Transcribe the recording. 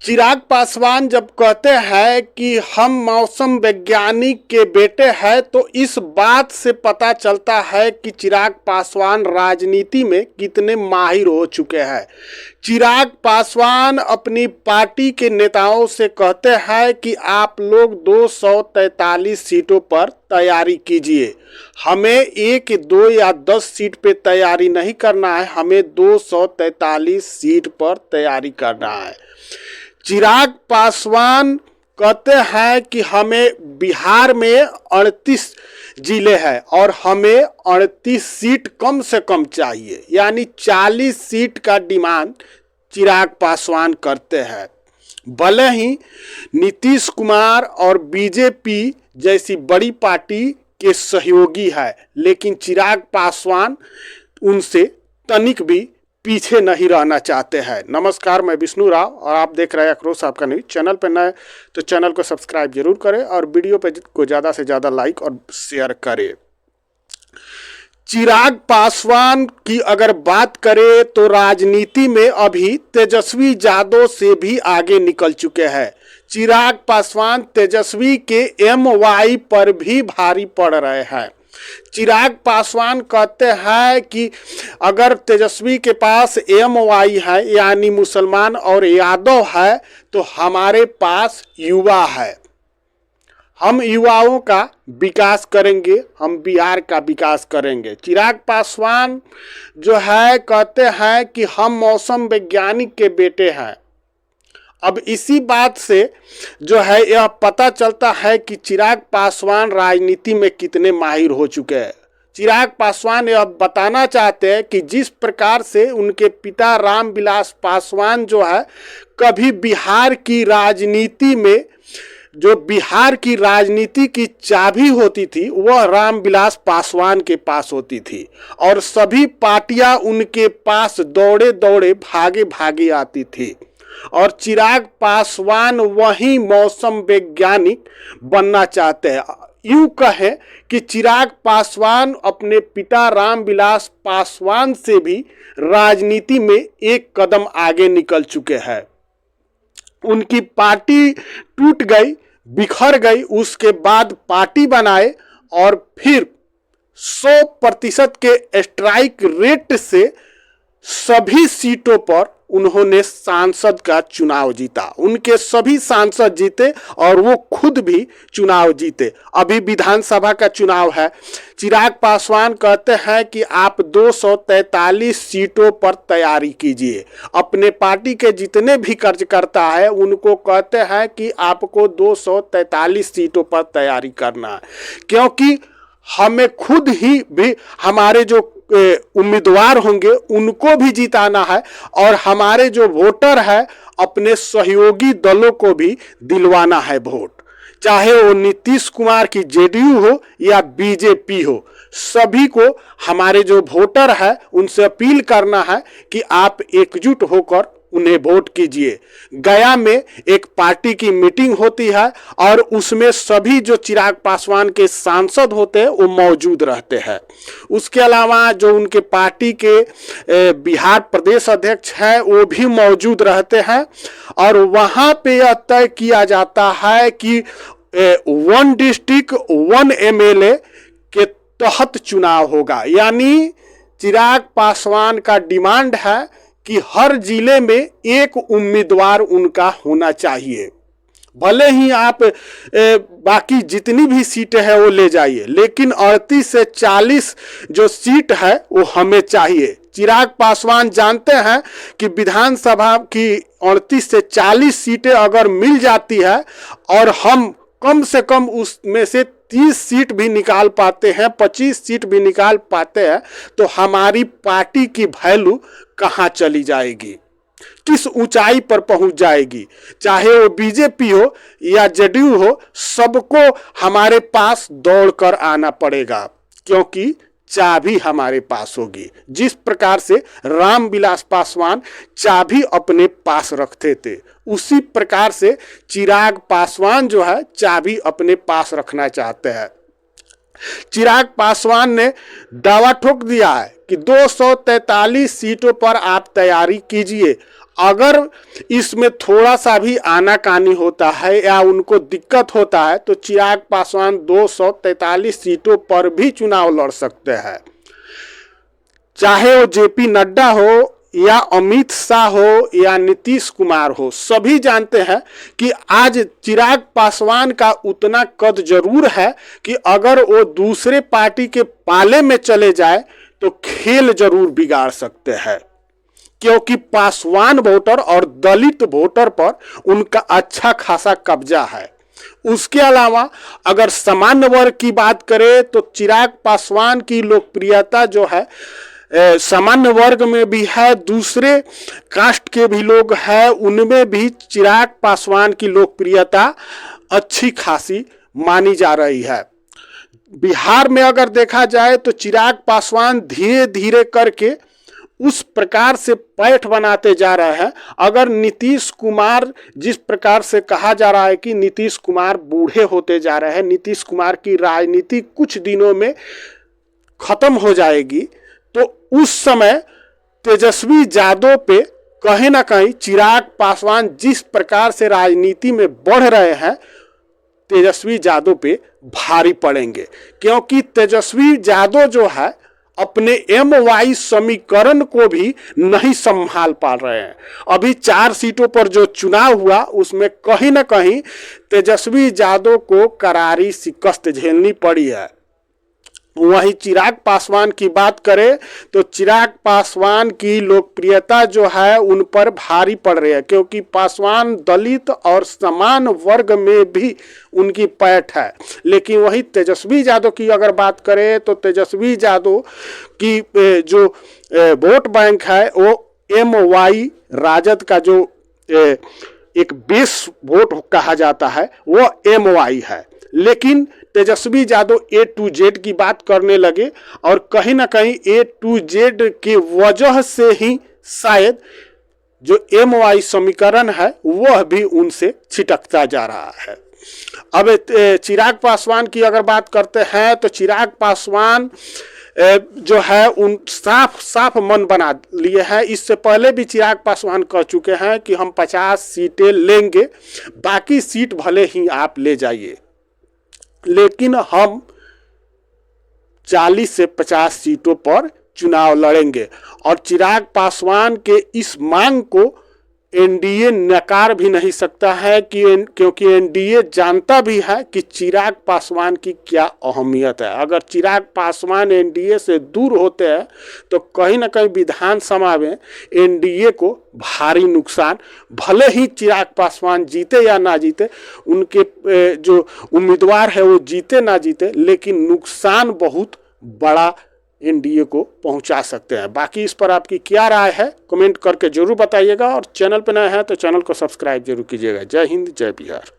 चिराग पासवान जब कहते हैं कि हम मौसम वैज्ञानिक के बेटे हैं तो इस बात से पता चलता है कि चिराग पासवान राजनीति में कितने माहिर हो चुके हैं। चिराग पासवान अपनी पार्टी के नेताओं से कहते हैं कि आप लोग 243 सीटों पर तैयारी कीजिए। हमें 1, 2 या 10 सीट पे तैयारी नहीं करना है, हमें 243 सीट पर तैयारी करना है। चिराग पासवान कहते हैं कि हमें बिहार में 38 जिले हैं और हमें 38 सीट कम से कम चाहिए, यानी 40 सीट का डिमांड चिराग पासवान करते हैं। भले ही नीतीश कुमार और बीजेपी जैसी बड़ी पार्टी के सहयोगी है, लेकिन चिराग पासवान उनसे तनिक भी पीछे नहीं रहना चाहते हैं। नमस्कार, मैं विष्णु राव और आप देख रहे हैं आक्रोश आपका न्यूज। चैनल पर नए तो चैनल को सब्सक्राइब जरूर करें और वीडियो पे को ज़्यादा से ज़्यादा लाइक और शेयर करें। चिराग पासवान की अगर बात करें तो राजनीति में अभी तेजस्वी यादव से भी आगे निकल चुके हैं। चिराग पासवान तेजस्वी के MY पर भी भारी पड़ रहे हैं। चिराग पासवान कहते हैं कि अगर तेजस्वी के पास MY है यानी मुसलमान और यादव है तो हमारे पास युवा है, हम युवाओं का विकास करेंगे, हम बिहार का विकास करेंगे। चिराग पासवान जो है कहते हैं कि हम मौसम वैज्ञानिक के बेटे हैं। अब इसी बात से जो है यह पता चलता है कि चिराग पासवान राजनीति में कितने माहिर हो चुके हैं। चिराग पासवान यह बताना चाहते हैं कि जिस प्रकार से उनके पिता रामविलास पासवान जो है कभी बिहार की राजनीति में जो बिहार की राजनीति की चाबी होती थी वह रामविलास पासवान के पास होती थी और सभी पार्टियां उनके पास दौड़े दौड़े भागे भागे आती थी और चिराग पासवान वही मौसम वैज्ञानिक बनना चाहते हैं। यूं कहें कि चिराग पासवान अपने पिता रामविलास पासवान से भी राजनीति में एक कदम आगे निकल चुके हैं। उनकी पार्टी टूट गई, बिखर गई, उसके बाद पार्टी बनाए और फिर 100% के स्ट्राइक रेट से सभी सीटों पर उन्होंने सांसद का चुनाव जीता। उनके सभी सांसद जीते और वो खुद भी चुनाव जीते। अभी विधानसभा का चुनाव है। चिराग पासवान कहते हैं कि आप 243 सीटों पर तैयारी कीजिए। अपने पार्टी के जितने भी कार्यकर्ता है उनको कहते हैं कि आपको 243 सीटों पर तैयारी करना है, क्योंकि हमें खुद ही भी हमारे जो उम्मीदवार होंगे उनको भी जिताना है और हमारे जो वोटर है अपने सहयोगी दलों को भी दिलवाना है वोट, चाहे वो नीतीश कुमार की JDU हो या BJP हो। सभी को हमारे जो वोटर है उनसे अपील करना है कि आप एकजुट होकर उन्हें वोट कीजिए। गया में एक पार्टी की मीटिंग होती है और उसमें सभी जो चिराग पासवान के सांसद होते हैं वो मौजूद रहते हैं। उसके अलावा जो उनके पार्टी के बिहार प्रदेश अध्यक्ष हैं वो भी मौजूद रहते हैं और वहां पे यह तय किया जाता है कि 1 डिस्ट्रिक्ट 1 MLA के तहत चुनाव होगा। यानी चिराग पासवान का डिमांड है कि हर जिले में एक उम्मीदवार उनका होना चाहिए। भले ही आप बाकी जितनी भी सीटें हैं वो ले जाइए, लेकिन 38 से 40 जो सीट है वो हमें चाहिए। चिराग पासवान जानते हैं कि विधानसभा की 38 से 40 सीटें अगर मिल जाती है और हम कम से कम उसमें से 30 सीट भी निकाल पाते हैं, 25 सीट भी निकाल पाते हैं, तो हमारी पार्टी की वैल्यू कहाँ चली जाएगी, किस ऊंचाई पर पहुंच जाएगी। चाहे वो BJP हो या JDU हो, सबको हमारे पास दौड़कर आना पड़ेगा, क्योंकि चाबी हमारे पास होगी। जिस प्रकार से रामविलास पासवान चाबी अपने पास रखते थे, उसी प्रकार से चिराग पासवान जो है चाबी अपने पास रखना चाहते हैं। चिराग पासवान ने दावा ठोक दिया है कि 243 सीटों पर आप तैयारी कीजिए अगर इसमें थोड़ा सा भी आनाकानी होता है या उनको दिक्कत होता है तो चिराग पासवान 243 सीटों पर भी चुनाव लड़ सकते हैं। चाहे वो जेपी नड्डा हो या अमित शाह हो या नीतीश कुमार हो, सभी जानते हैं कि आज चिराग पासवान का उतना कद जरूर है कि अगर वो दूसरे पार्टी के पाले में चले जाए तो खेल जरूर बिगाड़ सकते हैं, क्योंकि पासवान वोटर और दलित वोटर पर उनका अच्छा खासा कब्जा है। उसके अलावा अगर सामान्य वर्ग की बात करें तो चिराग पासवान की लोकप्रियता जो है सामान्य वर्ग में भी है, दूसरे कास्ट के भी लोग हैं, उनमें भी चिराग पासवान की लोकप्रियता अच्छी खासी मानी जा रही है। बिहार में अगर देखा जाए तो चिराग पासवान धीरे धीरे करके उस प्रकार से पैठ बनाते जा रहे हैं। अगर नीतीश कुमार, जिस प्रकार से कहा जा रहा है कि नीतीश कुमार बूढ़े होते जा रहे हैं, नीतीश कुमार की राजनीति कुछ दिनों में खत्म हो जाएगी, तो उस समय तेजस्वी यादव पे कहीं ना कहीं चिराग पासवान जिस प्रकार से राजनीति में बढ़ रहे हैं, तेजस्वी यादव पे भारी पड़ेंगे। क्योंकि तेजस्वी यादव जो है अपने MY समीकरण को भी नहीं संभाल पा रहे हैं। अभी 4 सीटों पर जो चुनाव हुआ उसमें कहीं ना कहीं तेजस्वी यादव को करारी शिकस्त झेलनी पड़ी है। वहीं चिराग पासवान की बात करें तो चिराग पासवान की लोकप्रियता जो है उन पर भारी पड़ रही है, क्योंकि पासवान दलित और समान वर्ग में भी उनकी पैठ है। लेकिन वहीं तेजस्वी यादव की अगर बात करें तो तेजस्वी यादव की जो वोट बैंक है वो MY राजद का जो एक बेस वोट कहा जाता है वो MY है। लेकिन Tejashwi Yadav A to Z की बात करने लगे और कहीं ना कहीं A to Z की वजह से ही शायद जो MY समीकरण है वह भी उनसे छिटकता जा रहा है। अब चिराग पासवान की अगर बात करते हैं तो चिराग पासवान जो है उन साफ मन बना लिए हैं। इससे पहले भी चिराग पासवान कह चुके हैं कि हम 50 सीटें लेंगे, बाकी सीट भले ही आप ले जाइए, लेकिन हम 40 से 50 सीटों पर चुनाव लड़ेंगे। और चिराग पासवान के इस मांग को NDA नकार भी नहीं सकता है क्योंकि NDA जानता भी है कि चिराग पासवान की क्या अहमियत है। अगर चिराग पासवान NDA से दूर होते हैं तो कहीं ना कहीं विधानसभा में NDA को भारी नुकसान, भले ही चिराग पासवान जीते या ना जीते, उनके जो उम्मीदवार है वो जीते ना जीते, लेकिन नुकसान बहुत बड़ा NDA को पहुंचा सकते हैं। बाकी इस पर आपकी क्या राय है कमेंट करके जरूर बताइएगा, और चैनल पर नए हैं तो चैनल को सब्सक्राइब जरूर कीजिएगा। जय हिंद, जय बिहार।